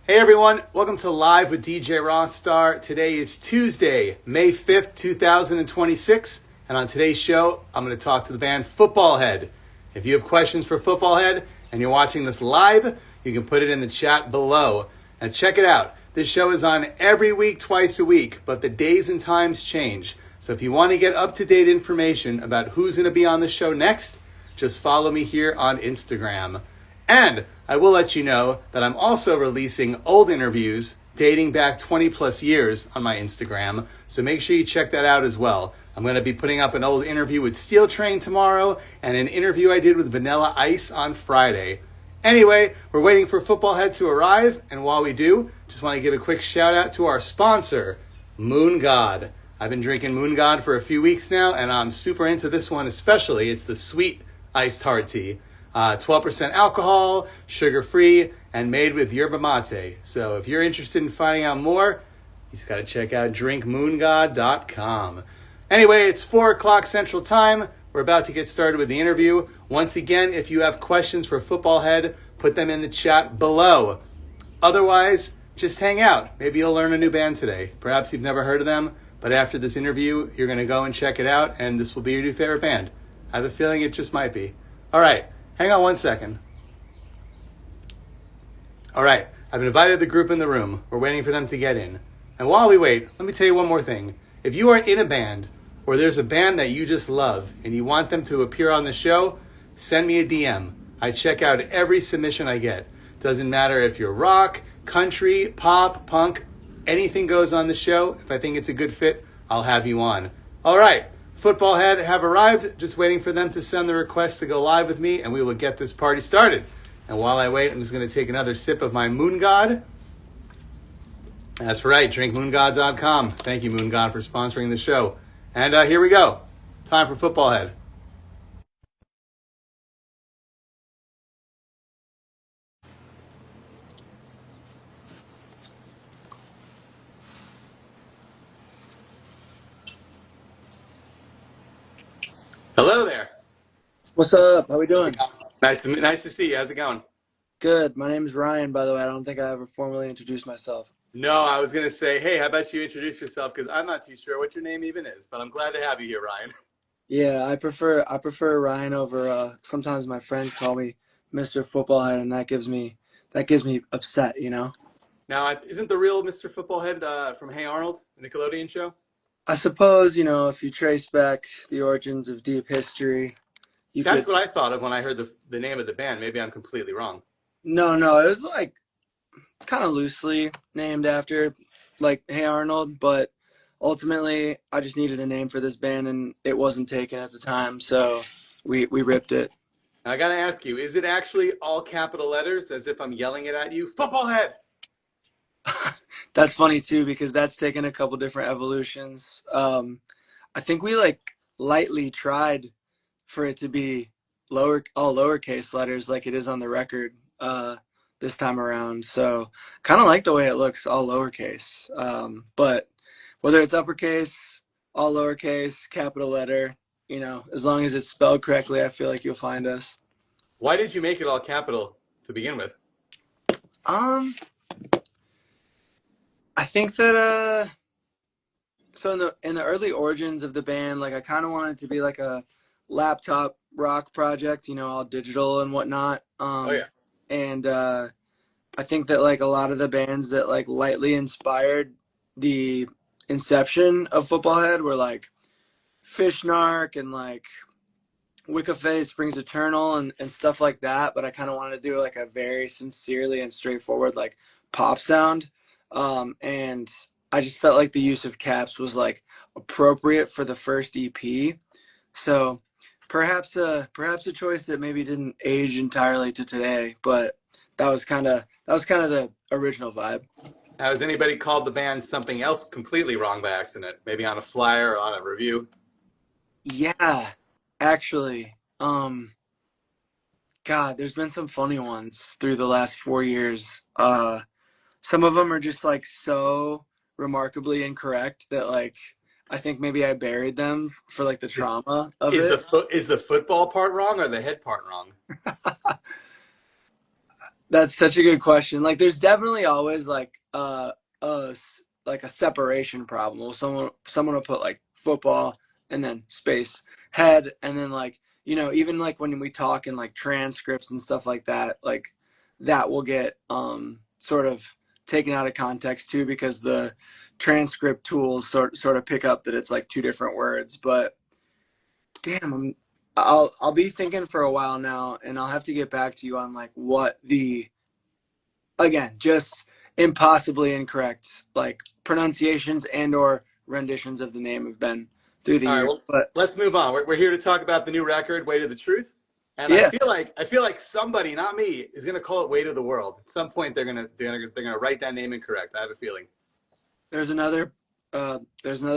Hey everyone, welcome to Live with DJ Rossstar. Today is Tuesday, May 5th, 2026, and on today's show, I'm going to talk to the band Footballhead. If you have questions for Footballhead and you're watching this live, you can put it in the chat below. And check it out. This show is on every week, twice a week, but the days and times change. So if you want to get up-to-date information about who's going to be on the show next, just follow me here on Instagram. And I will let you know that I'm also releasing old interviews dating back 20 plus years on my Instagram. So make sure you check that out as well. I'm going to be putting up an old interview with Steel Train tomorrow and an interview I did with Vanilla Ice on Friday. Anyway, we're waiting for Footballhead to arrive. And while we do, just want to give a quick shout out to our sponsor, Moon God. I've been drinking Moon God for a few weeks now, and I'm super into this one especially. It's the sweet iced hard tea. 12% alcohol, sugar-free, and made with yerba mate. So if you're interested in finding out more, you just got to check out drinkmoongod.com. Anyway, it's 4 o'clock Central Time. We're about to get started with the interview. Once again, if you have questions for Footballhead, put them in the chat below. Otherwise, just hang out. Maybe you'll learn a new band today. Perhaps you've never heard of them, but after this interview, you're going to go and check it out, and this will be your new favorite band. I have a feeling it just might be. All right. Hang on one second. All right, I've invited the group in the room. We're waiting for them to get in. And while we wait, let me tell you one more thing. If you are in a band or there's a band that you just love and you want them to appear on the show, send me a DM. I check out every submission I get. Doesn't matter if you're rock, country, pop, punk, anything goes on the show. If I think it's a good fit, I'll have you on. All right. Footballhead have arrived, just waiting for them to send the request to go live with me, and we will get this party started. And while I wait, I'm just going to take another sip of my Moon God. That's right, drinkmoongod.com. Thank you, Moon God, for sponsoring the show. And here we go. Time for Footballhead. Hello there. What's up? How we doing? Nice to see you. How's it going? Good. My name is Ryan, by the way. I don't think I ever formally introduced myself. No, I was going to say, hey, how about you introduce yourself? Because I'm not too sure what your name even is, but I'm glad to have you here, Ryan. Yeah, I prefer Ryan over sometimes my friends call me Mr. Footballhead, and that gives me upset, you know? Now, isn't the real Mr. Footballhead from Hey Arnold, the Nickelodeon show? I suppose, if you trace back the origins of deep history, you That's could. what I thought of when I heard the name of the band. Maybe I'm completely wrong. No, it was like kind of loosely named after like Hey Arnold, but ultimately I just needed a name for this band and it wasn't taken at the time, so we ripped it. Now, I got to ask you, is it actually all capital letters as if I'm yelling it at you? Footballhead! That's funny too because that's taken a couple different evolutions. I think we like lightly tried for it to be all lowercase letters like it is on the record this time around. So kind of like the way it looks all lowercase. But whether it's uppercase, all lowercase, capital letter, as long as it's spelled correctly, I feel like you'll find us. Why did you make it all capital to begin with? Um, I think that so in the early origins of the band, like I kind of wanted it to be like a laptop rock project, all digital and whatnot. Oh, yeah. And I think that like a lot of the bands that like lightly inspired the inception of Footballhead were like Fishnark and like Wiccafe, Springs Eternal and stuff like that. But I kind of wanted to do like a very sincerely and straightforward like pop sound. And I just felt like the use of caps was like appropriate for the first EP. So perhaps a choice that maybe didn't age entirely to today, but that was kind of the original vibe. Now, has anybody called the band something else completely wrong by accident? Maybe on a flyer or on a review? Yeah, actually, God, there's been some funny ones through the last 4 years. Some of them are just like so remarkably incorrect that like I think maybe I buried them for like the trauma of Is it. the football part wrong or the head part wrong? That's such a good question. Like, there's definitely always like like a separation problem. Well, someone will put like football and then space head, and then like even like when we talk in like transcripts and stuff like that, like that will get sort of taken out of context too because the transcript tools sort of pick up that it's like two different words. But damn, I'll be thinking for a while now, and I'll have to get back to you on like what the again, just impossibly incorrect like pronunciations and or renditions of the name have been through the All right, years. well, But let's move on. We're here to talk about the new record, "Way to the Truth," and yeah, I feel like somebody, not me, is going to call it "Way to the World." At some point, they're gonna write that name incorrect. I have a feeling. there's another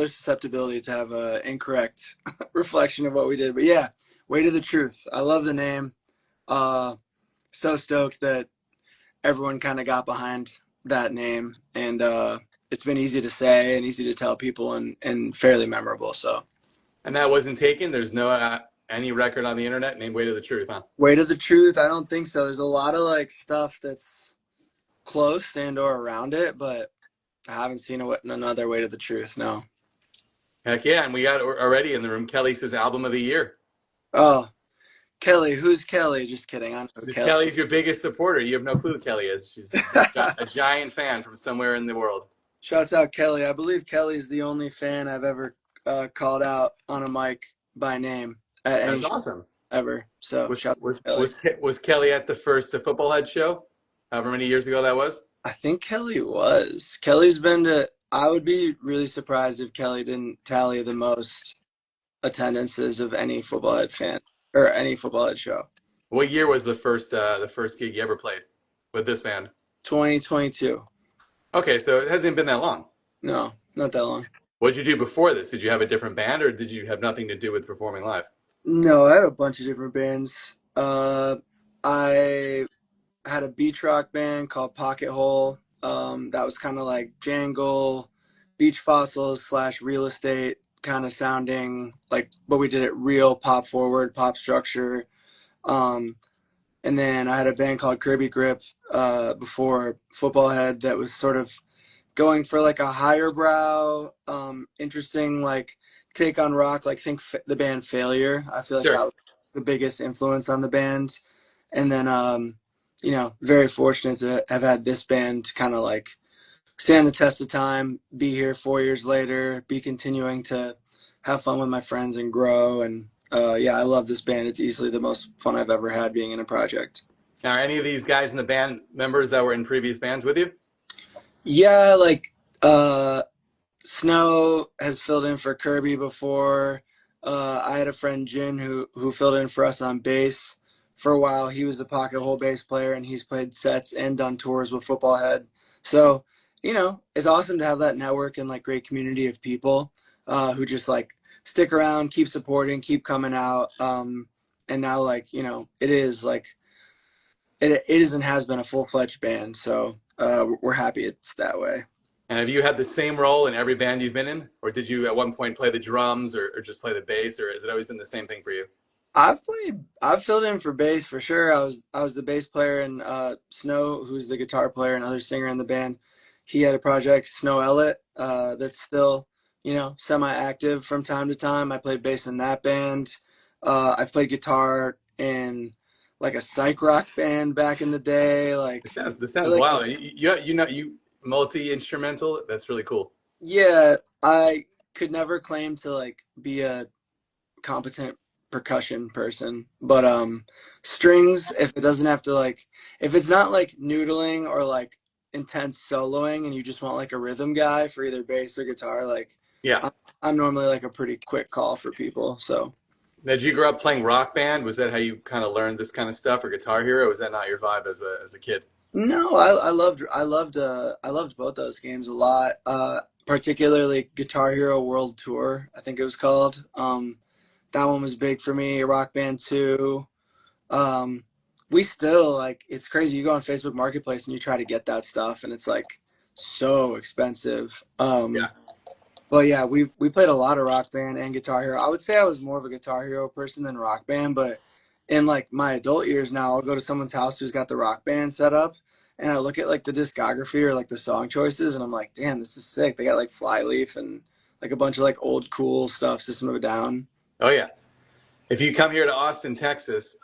susceptibility to have a incorrect reflection of what we did. But yeah, way to the truth. I love the name. Uh, so stoked that everyone kind of got behind that name, and it's been easy to say and easy to tell people, and fairly memorable. So And that wasn't taken. There's no any record on the internet named "Way to the Truth," huh? way to the truth. I don't think so. There's a lot of like stuff that's close and or around it, but I haven't seen another way to the truth. No. Heck yeah! And we got already in the room. Kelly says album of the year. Oh, Kelly. Who's Kelly? Just kidding. I know Kelly. Kelly's your biggest supporter. You have no clue who Kelly is. She's a giant fan from somewhere in the world. Shouts out Kelly. I believe Kelly's the only fan I've ever called out on a mic by name at any That's show awesome. ever. So shout out to Kelly. Was Kelly at the first Footballhead show? However many years ago that was. I think Kelly was. Kelly's been to. I would be really surprised if Kelly didn't tally the most attendances of any footballhead fan or any footballhead show. What year was the first gig you ever played with this band? 2022. Okay, so it hasn't been that long. No, not that long. What did you do before this? Did you have a different band, or did you have nothing to do with performing live? No, I have a bunch of different bands. I had a beach rock band called Pocket Hole. That was kind of like jangle, beach fossils slash real estate kind of sounding like, but we did it real pop forward, pop structure. Um, and then I had a band called Kirby Grip before Footballhead that was sort of going for like a higher brow, interesting like take on rock. Like think the band Failure. I feel like that Sure. was the biggest influence on the band. And then very fortunate to have had this band kind of like stand the test of time, be here 4 years later, be continuing to have fun with my friends and grow. And yeah, I love this band. It's easily the most fun I've ever had being in a project. Are any of these guys in the band members that were in previous bands with you? Yeah, like Snow has filled in for Kirby before. I had a friend Jin who filled in for us on bass for a while. He was the pocket hole bass player, and he's played sets and done tours with Footballhead. So it's awesome to have that network and like great community of people who just like stick around, keep supporting, keep coming out. And now like it is like it is and has been a full-fledged band. So we're happy it's that way. And have you had the same role in every band you've been in, or did you at one point play the drums, or just play the bass, or has it always been the same thing for you? I've filled in for bass for sure. I was the bass player, and Snow, who's the guitar player and other singer in the band, he had a project, Snow Elliott, that's still semi-active from time to time. I played bass in that band. I've played guitar in like a psych rock band back in the day. Like This sounds like wild. You multi instrumental. That's really cool. yeah, I could never claim to like be a competent percussion person, but strings, if it doesn't have to like if it's not like noodling or like intense soloing and you just want like a rhythm guy for either bass or guitar, like Yeah. I- I'm normally like a pretty quick call for people. So Did you grow up playing Rock Band? Was that how you kind of learned this kind of stuff, or Guitar Hero? Or was that not your vibe as a kid? no, I loved both those games a lot, particularly Guitar Hero World Tour, I think it was called. That one was big for me. Rock Band 2. Um, we still like it's crazy. You go on Facebook Marketplace and you try to get that stuff, and it's like so expensive. Yeah. But yeah, we played a lot of Rock Band and Guitar Hero. I would say I was more of a Guitar Hero person than Rock Band, but in like my adult years now, I'll go to someone's house who's got the Rock Band set up, and I look at like the discography or like the song choices, and I'm like, damn, this is sick. They got like Flyleaf and like a bunch of like old cool stuff, System of a Down. Oh yeah. If you come here to Austin, Texas,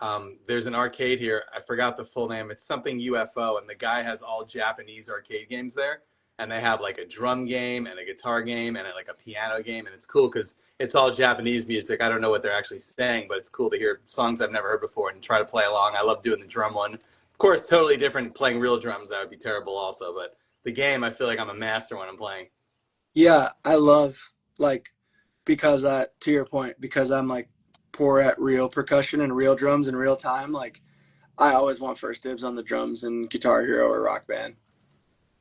there's an arcade here. I forgot the full name. It's something UFO, and the guy has all Japanese arcade games there. And they have like a drum game and a guitar game and like a piano game, and it's cool because it's all Japanese music. I don't know what they're actually saying, but it's cool to hear songs I've never heard before and try to play along. I love doing the drum one. Of course, totally different playing real drums. That would be terrible also, but the game, I feel like I'm a master when I'm playing. Yeah, I love like because to your point, because I'm like poor at real percussion and real drums in real time, like I always want first dibs on the drums in Guitar Hero or Rock Band.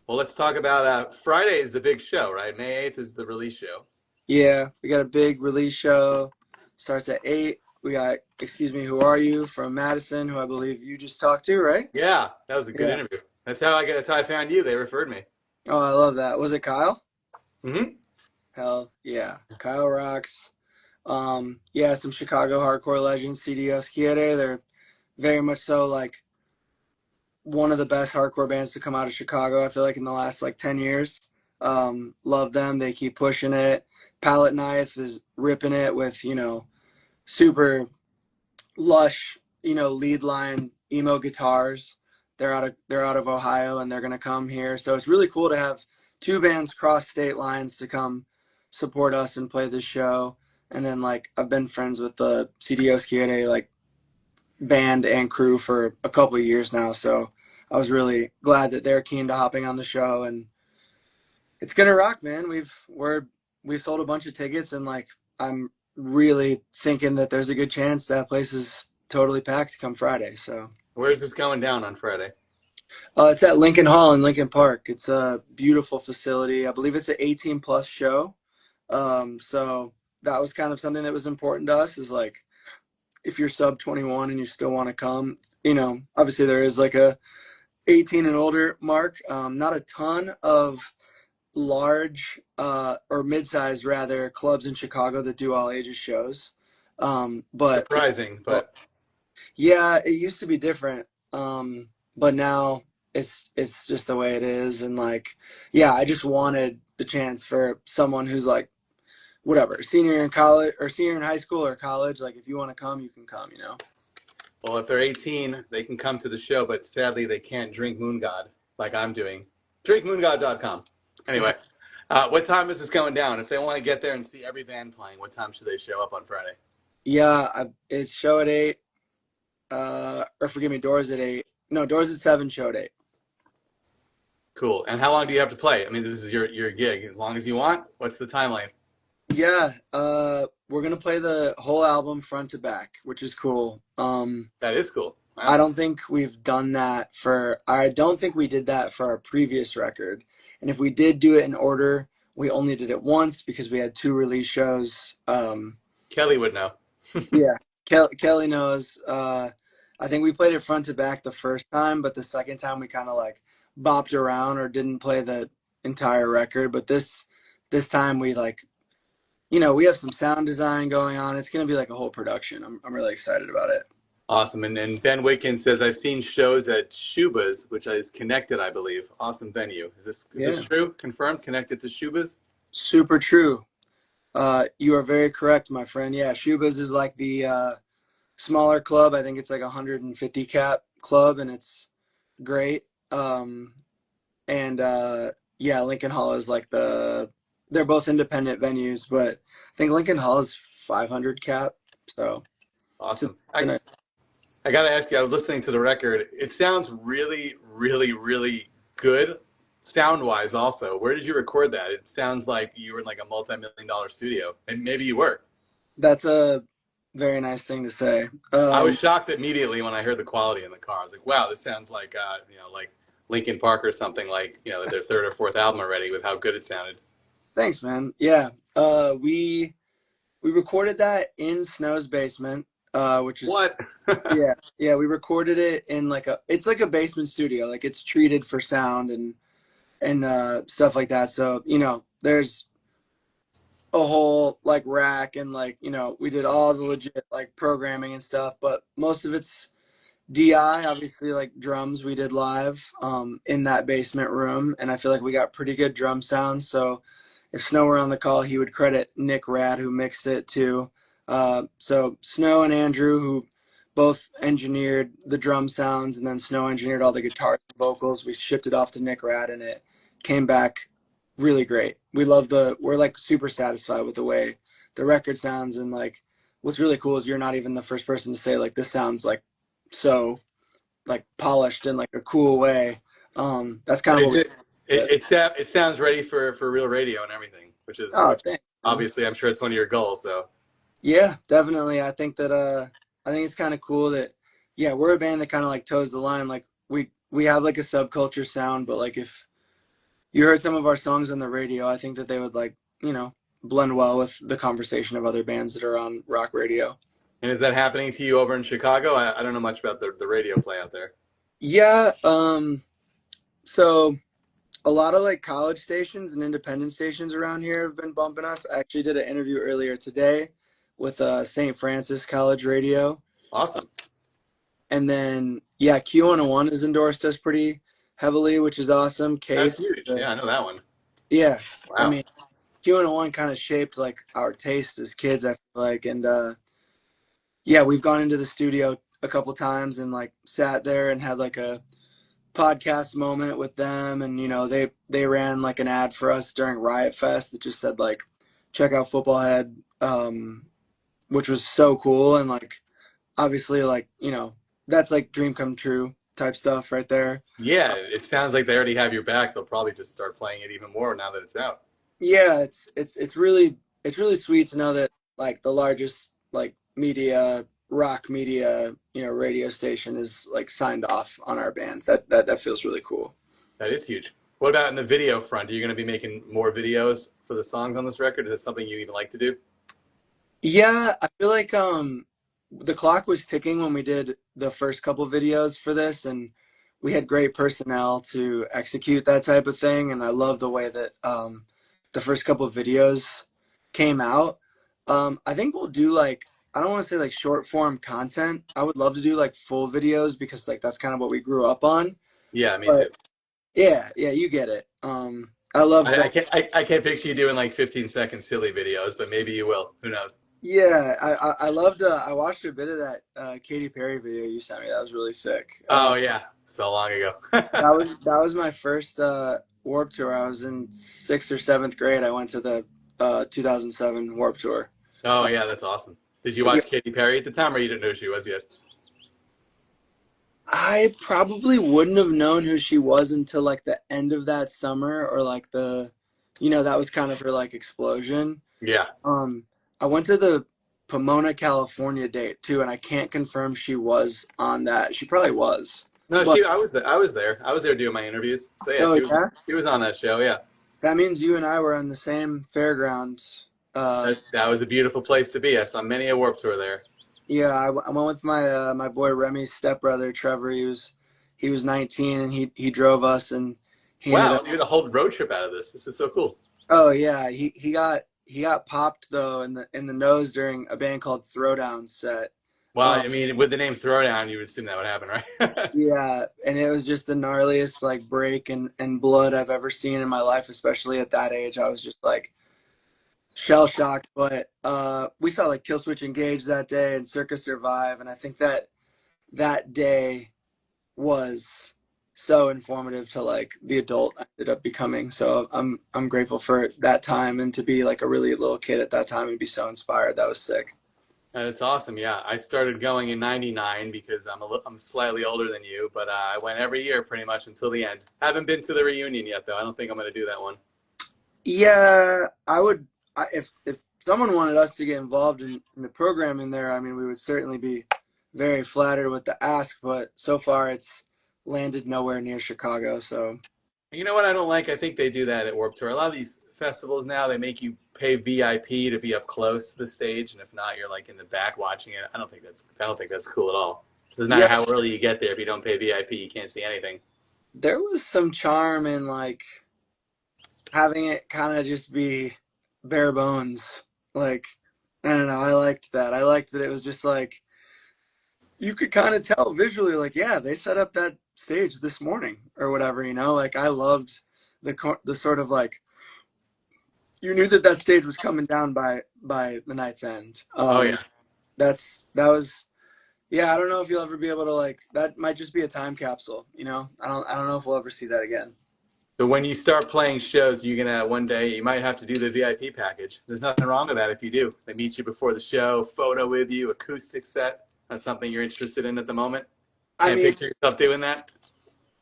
Well, let's talk about Friday is the big show, right? May 8th is the release show. Yeah, we got a big release show. Starts at 8. We got Excuse Me, Who Are You from Madison, who I believe you just talked to, right? Yeah, that was a good Yeah. interview. That's how I found you. They referred me. Oh, I love that. Was it Kyle? Hmm. Hell yeah. Kyle rocks. Yeah, some Chicago hardcore legends, CDO Skiere. They're very much so like one of the best hardcore bands to come out of Chicago, I feel like in the last like 10 years. Love them. They keep pushing it. Palette Knife is ripping it with, super lush, lead line emo guitars. They're out of Ohio and they're gonna come here. So it's really cool to have two bands cross state lines to come support us and play this show. And then like I've been friends with the CDO Skiere like band and crew for a couple of years now. So I was really glad that they're keen to hopping on the show, and it's gonna rock, man. We've sold a bunch of tickets, and like I'm really thinking that there's a good chance that place is totally packed come Friday. So Where's this going down on Friday? it's at Lincoln Hall in Lincoln Park. It's a beautiful facility. I believe it's an 18 plus show. So that was kind of something that was important to us. Is like if you're sub 21 and you still want to come, obviously there is like a 18 and older mark. Not a ton of large or mid-sized rather clubs in Chicago that do all ages shows. But Surprising, oh, but yeah, it used to be different. But now it's just the way it is. And like, yeah, I just wanted the chance for someone who's like, whatever, senior in college or senior in high school or college. Like, if you want to come, you can come. well, if they're 18, they can come to the show, but sadly they can't drink Moon God like I'm doing. Drinkmoongod.com. Anyway, what time is this going down? If they want to get there and see every band playing, what time should they show up on Friday? Yeah, it's show at 8. Or forgive me, doors at 8. No, doors at 7, show at 8. Cool. And how long do you have to play? I mean, this is your gig. As long as you want. What's the timeline? Yeah, we're gonna play the whole album front to back, which is cool. That is cool. I Wow. don't think we've done that I don't think we did that for our previous record. And if we did do it in order, we only did it once because we had two release shows. Kelly would know. Yeah, Kelly knows. I think we played it front to back the first time, but the second time we kind of like bopped around or didn't play the entire record. But this time we like, we have some sound design going on. It's gonna be like a whole production. I'm really excited about it. Awesome. And Ben Witkins says, I've seen shows at Shuba's, which is connected, I believe. Awesome venue. Is this Yeah, true? Confirmed? Connected to Shuba's? super true. You are very correct, my friend. Yeah, Shubas is like the smaller club. I think it's like 150 cap club, and it's great. And yeah, Lincoln Hall is like they're both independent venues, but I think Lincoln Hall is 500 cap. So it's Awesome. a nice. I got to ask you, I was listening to the record. It sounds really, really, really good sound wise, also. Where did you record that? It sounds like you were in like a multi-million dollar studio, and maybe you were. That's a very nice thing to say. I was shocked immediately when I heard the quality in the car. I was like, wow, this sounds like, like Linkin Park or something like, their third or fourth album already with how good it sounded. Thanks, man. Yeah, we recorded that in Snow's basement, which is What? yeah. We recorded it in it's like a basement studio, like it's treated for sound and stuff like that. So there's a whole like rack and like, we did all the legit like programming and stuff, but most of it's DI, obviously, like drums we did live in that basement room, and I feel like we got pretty good drum sounds. So if Snow were on the call, he would credit Nick Rad, who mixed it too. So Snow and Andrew, who both engineered the drum sounds, and then Snow engineered all the guitars and vocals. We shipped it off to Nick Rad, and it came back really great. We're like super satisfied with the way the record sounds, and like what's really cool is you're not even the first person to say like this sounds like so like polished in like a cool way. That's kind of It, what we ju- did. it sounds ready for real radio and everything, Oh, which thanks, man. obviously I'm sure it's one of your goals. So Yeah, definitely. I think that I think it's kind of cool that yeah, we're a band that kind of like toes the line. Like we have like a subculture sound, but like if you heard some of our songs on the radio, I think that they would like, blend well with the conversation of other bands that are on rock radio. and is that happening to you over in Chicago? I don't know much about the radio play out there. Yeah, so a lot of like college stations and independent stations around here have been bumping us. I actually did an interview earlier today with St. Francis College Radio. Awesome. And then, yeah, Q101 has endorsed us pretty heavily, which is awesome. That's Case, huge. Yeah, I know that one. yeah, I Wow. mean, Q101 kind of shaped like our taste as kids, I feel like. And yeah, we've gone into the studio a couple times and like sat there and had like a podcast moment with them, and they ran like an ad for us during Riot Fest that just said like check out Footballhead, which was so cool. And like obviously like that's like dream come true type stuff right there. Yeah, it sounds like they already have your back. They'll probably just start playing it even more now that it's out. Yeah, it's really sweet to know that like the largest like media rock media radio station is like signed off on our band. That feels really cool. That is huge. What about in the video front? Are you going to be making more videos for the songs on this record? Is that something you even like to do? Yeah, I feel like the clock was ticking when we did the first couple videos for this, and we had great personnel to execute that type of thing, and I love the way that the first couple of videos came out. I think we'll do like I don't want to say like short form content. I would love to do like full videos because like that's kind of what we grew up on. Yeah, me too. But yeah, you get it. I love I can't picture you doing like 15-second silly videos, but maybe you will. Who knows? Yeah, I loved. I watched a bit of that Katy Perry video you sent me. That was really sick. Oh yeah, so long ago. That was my first Warp Tour. I was in sixth or seventh grade. I went to the 2007 Warp Tour. Oh Uh, yeah, that's awesome. Did you yeah, watch Katy Perry at the time, or you didn't know who she was yet? I probably wouldn't have known who she was until like the end of that summer, or like that was kind of her like explosion. Yeah. Um, I went to the Pomona, California date too, and I can't confirm she was on that. She probably was. No, But I was there. I was there. I was there doing my interviews. So yeah, oh yeah, she was on that show. Yeah, that means you and I were on the same fairgrounds. that was a beautiful place to be. I saw many a Warp Tour there. Yeah, I went with my boy Remy's stepbrother Trevor. He was 19 and he drove us, and he ended Wow, up. you had a whole road trip out of this. This is so cool. Oh yeah, he got popped though in the nose during a band called Throwdown set. Well, Uh, I mean, with the name Throwdown, you would assume that would happen, right? yeah, and it was just the gnarliest like break and blood I've ever seen in my life, especially at that age. I was just like shell shocked. But we saw like Killswitch Engage that day and Circus Survive, and I think that day was so informative to like the adult I ended up becoming. So I'm grateful for that time and to be like a really little kid at that time and be so inspired. That was sick. That's awesome. Yeah, I started going in '99 because I'm slightly older than you, but I went every year pretty much until the end. Haven't been to the reunion yet, though. I don't think I'm going to do that one. Yeah, I would. If someone wanted us to get involved in the programming there, I mean, we would certainly be very flattered with the ask. But so far, it's landed nowhere near Chicago. So You know what I don't like? I think they do that at Warped Tour. A lot of these festivals now, they make you pay VIP to be up close to the stage, and if not, you're like in the back watching it. I don't think that's cool at all. Doesn't matter yeah, how early you get there. If you don't pay VIP, you can't see anything. there was some charm in like having it kind of just be bare bones. Like, I don't know. I liked that. I liked that it was just like you could kind of tell visually, like, yeah, they set up that stage this morning or whatever. Like I loved the sort of like you knew that that stage was coming down by the night's end. Oh yeah. That was yeah. I don't know if you'll ever be able to like that. Might just be a time capsule. I don't know if we'll ever see that again. So when you start playing shows, you're gonna one day you might have to do the VIP package. There's nothing wrong with that if you do. They meet you before the show, photo with you, acoustic set. That's something you're interested in at the moment. I Can't mean, picture yourself doing that.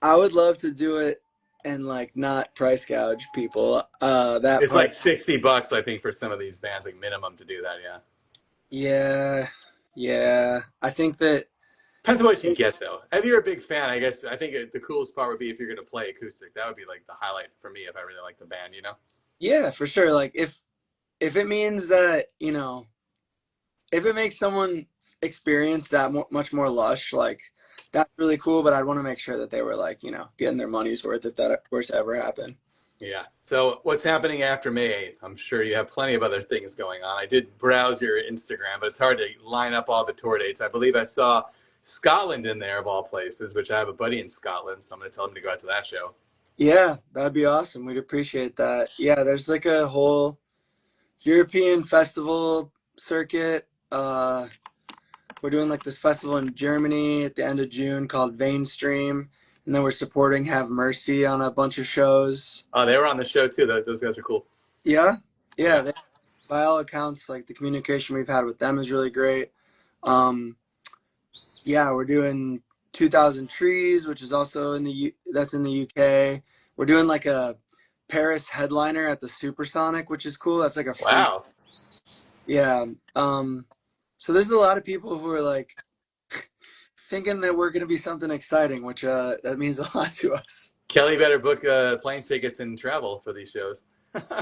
I would love to do it and like not price gouge people. That It's part, like $60, I think, for some of these bands, like minimum to do that. Yeah. yeah, yeah. I think that, Depends on what you get though. If you're a big fan, I guess I think the coolest part would be if you're gonna play acoustic. That would be like the highlight for me if I really like the band. yeah, for sure. Like if it means that if it makes someone's experience that much more lush, like that's really cool. But I'd want to make sure that they were like getting their money's worth if that were to ever happen. Yeah. So what's happening after May 8th? I'm sure you have plenty of other things going on. I did browse your Instagram, but it's hard to line up all the tour dates. I believe I saw Scotland in there of all places, which I have a buddy in Scotland, so I'm going to tell him to go out to that show. Yeah, that'd be awesome. We'd appreciate that. Yeah, there's like a whole European festival circuit. We're doing like this festival in Germany at the end of June called Mainstream, and then we're supporting Have Mercy on a bunch of shows. Oh, they were on the show too. Those guys are cool. Yeah, yeah. Yeah. By all accounts, like the communication we've had with them is really great. Um, yeah, we're doing 2,000 Trees, which is also that's in the UK. We're doing like a Paris headliner at the Supersonic, which is cool. That's like a free. Wow. Yeah. So there's a lot of people who are like thinking that we're going to be something exciting, which that means a lot to us. Kelly better book plane tickets and travel for these shows.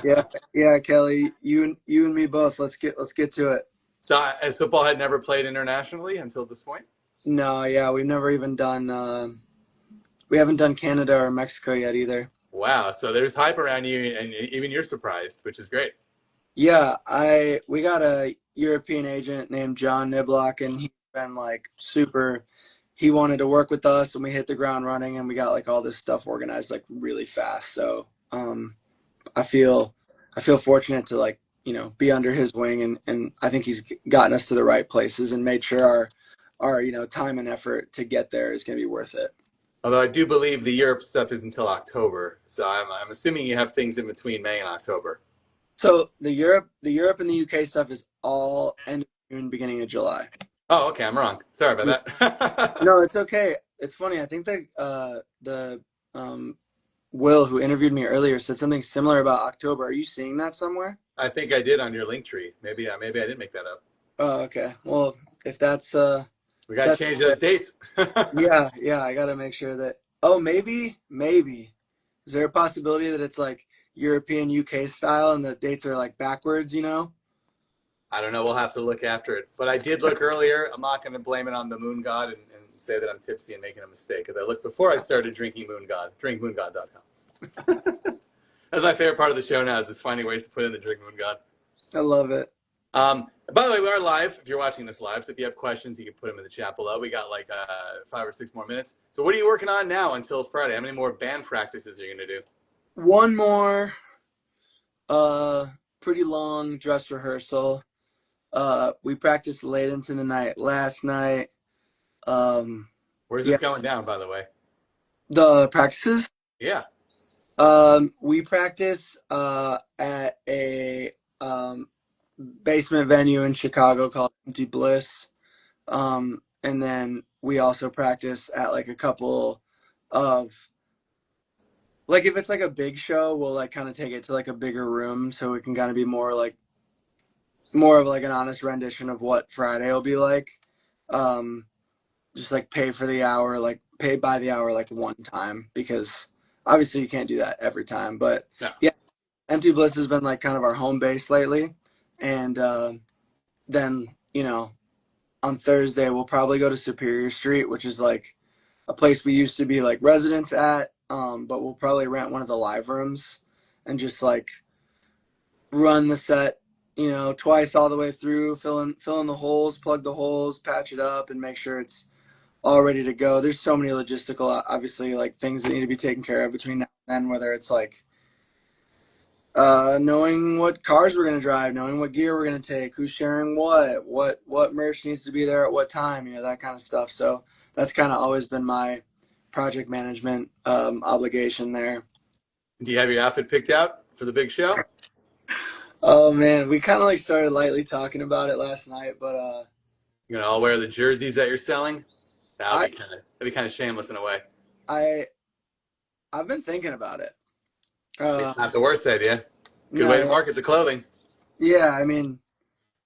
Yeah, yeah, Kelly, you and me both. Let's get to it. So has football had never played internationally until this point? No, yeah, we've never even done. We haven't done Canada or Mexico yet either. Wow. So there's hype around you, and even you're surprised, which is great. Yeah, we got a European agent named John Niblock, and he's been like super. He wanted to work with us, and we hit the ground running, and we got like all this stuff organized like really fast. So I feel fortunate to like be under his wing, and I think he's gotten us to the right places and made sure our time and effort to get there is going to be worth it. Although I do believe the Europe stuff is until October, so I'm assuming you have things in between May and October. So the Europe and the UK stuff is all end of June, beginning of July. Oh, okay, I'm wrong. Sorry about that. No, it's okay. It's funny. I think that the Will, who interviewed me earlier, said something similar about October. Are you seeing that somewhere? I think I did on your link tree. Maybe I didn't make that up. Oh, okay. Well, if that's We got to change those dates. yeah, yeah, I gotta make sure that. Oh, maybe. Is there a possibility that it's like European UK style and the dates are like backwards? I don't know. We'll have to look after it. But I did look earlier. I'm not going to blame it on the moon god and say that I'm tipsy and making a mistake because I looked before I started drinking moon god. Drinkmoongod.com. That's my favorite part of the show now is just finding ways to put in the drink moon god. I love it. By the way, we are live if you're watching this live. So if you have questions, you can put them in the chat below. We got like 5 or 6 more minutes. So what are you working on now until Friday? How many more band practices are you going to do? One more pretty long dress rehearsal. We practiced late into the night last night. Where's Yeah, this going down, by the way? the practices. Yeah. We practice at a basement venue in Chicago called Empty Bliss. And then we also practice at like a couple of like if it's like a big show, we'll like kind of take it to like a bigger room so we can kind of be more of like an honest rendition of what Friday will be like. Just like pay for the hour, like pay by the hour like one time because obviously you can't do that every time. But No. yeah, Empty Bliss has been like kind of our home base lately. And then, on Thursday we'll probably go to Superior Street, which is like a place we used to be like residents at. But we'll probably rent one of the live rooms and just like run the set, twice all the way through, fill in the holes, plug the holes, patch it up, and make sure it's all ready to go. There's so many logistical, obviously, like things that need to be taken care of between now and then, whether it's like knowing what cars we're gonna drive, knowing what gear we're gonna take, who's sharing what merch needs to be there at what time, that kind of stuff. So that's kind of always been my project management obligation there. Do you have your outfit picked out for the big show? Oh man, we kind of like started lightly talking about it last night, but You're gonna all wear the jerseys that you're selling? I That'd be kind of shameless in a way. I I've been thinking about it. It's not the worst idea. Good No, way to yeah, market the clothing. yeah. I mean,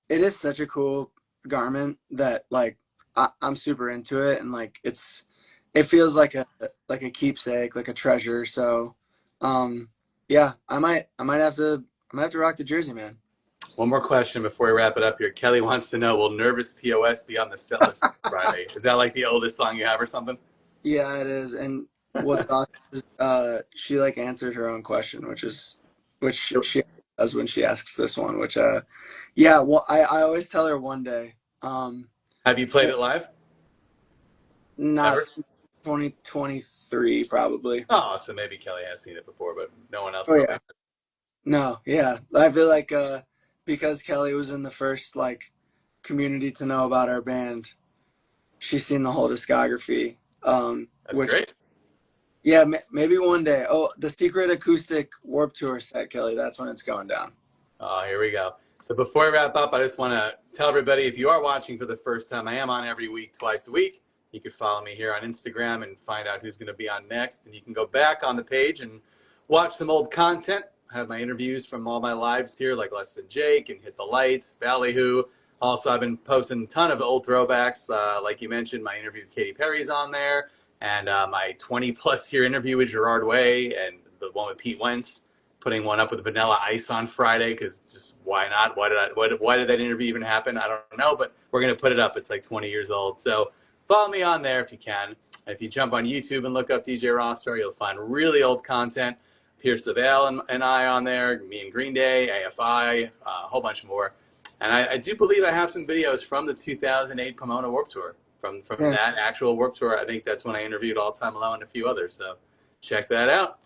it is such a cool garment that like I'm super into it, and like it feels like a keepsake, like a treasure. So, um, yeah, I might have to rock the jersey, man. One more question before we wrap it up here. Kelly wants to know, will Nervous POS be on the set list Friday? Is that like the oldest song you have or something? Yeah, it is. And what's awesome is she like answered her own question, which she does when she asks this one. Which yeah, well, I always tell her one day. Have you played it live? Not Ever? since 2023 probably. Oh, so maybe Kelly has seen it before, but no one else Oh probably. yeah. No, yeah. I feel like because Kelly was in the first like community to know about our band, she's seen the whole discography. That's Which great. yeah, maybe one day. Oh, the Secret Acoustic Warp Tour set, Kelly. That's when it's going down. Oh, here we go. So before we wrap up, I just want to tell everybody, if you are watching for the first time, I am on every week, twice a week. You can follow me here on Instagram and find out who's going to be on next. And you can go back on the page and watch some old content. I have my interviews from all my lives here, like Less Than Jake and Hit the Lights, Ballyhoo. Also, I've been posting a ton of old throwbacks. Like you mentioned, my interview with Katy Perry's on there. And my 20-plus year interview with Gerard Way and the one with Pete Wentz, putting one up with Vanilla Ice on Friday because just why not? Why did that interview even happen? I don't know, but we're gonna put it up. It's like 20 years old, so follow me on there if you can. If you jump on YouTube and look up DJ Rossstar, you'll find really old content. Pierce the Veil and I on there, me and Green Day, AFI, a whole bunch more. And I do believe I have some videos from the 2008 Pomona Warped Tour. From Yeah, that actual Warped Tour, I think that's when I interviewed All Time Low and a few others. So check that out.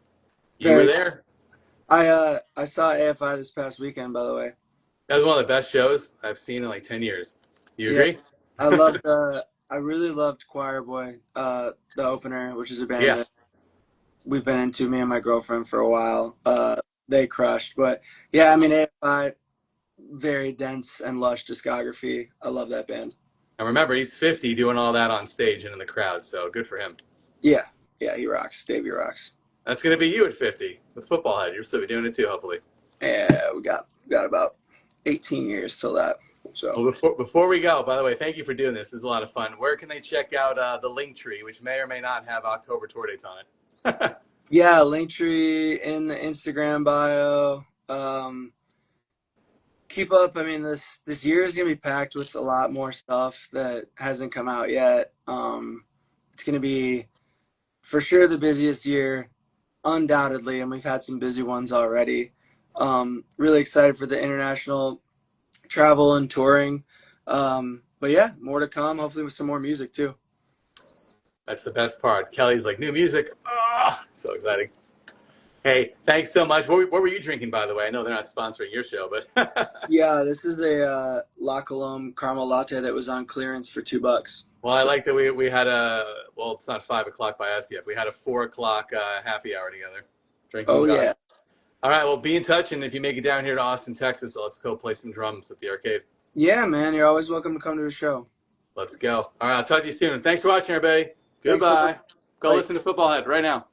You were very. there. I saw AFI this past weekend, by the way. That was one of the best shows I've seen in like 10 years. You Yeah, agree? I loved. I really loved Choir Boy, the opener, which is a band Yeah. that we've been into, me and my girlfriend, for a while. They crushed, but yeah, I mean AFI, very dense and lush discography. I love that band. And remember, he's 50 doing all that on stage and in the crowd, so good for him. Yeah, yeah, he rocks. Davey rocks. That's going to be you at 50 with Footballhead. You'll still be doing it too, hopefully. Yeah, we got about 18 years till that. So Well, before we go, by the way, thank you for doing this. This is a lot of fun. Where can they check out the link tree, which may or may not have October tour dates on it? yeah, Linktree in the Instagram bio. Keep up. I mean, this year is gonna be packed with a lot more stuff that hasn't come out yet. It's gonna be for sure the busiest year, undoubtedly, and we've had some busy ones already. Really excited for the international travel and touring. But yeah, more to come. Hopefully with some more music too. That's the best part. Kelly's like, new music. Oh, so exciting. Hey, thanks so much. What were you drinking, by the way? I know they're not sponsoring your show, but Yeah, this is a La Colombe caramel latte that was on clearance for $2. well, I So, like that we had well, it's not 5 o'clock by us yet. We had a 4 o'clock happy hour together, drinking oh scotch. yeah, All right, well, be in touch, and if you make it down here to Austin, Texas, let's go play some drums at the arcade. yeah, man, you're always welcome to come to a show. Let's go. All right, I'll talk to you soon. Thanks for watching, everybody. Thanks so much. Goodbye. Go Bye. listen to Footballhead right now.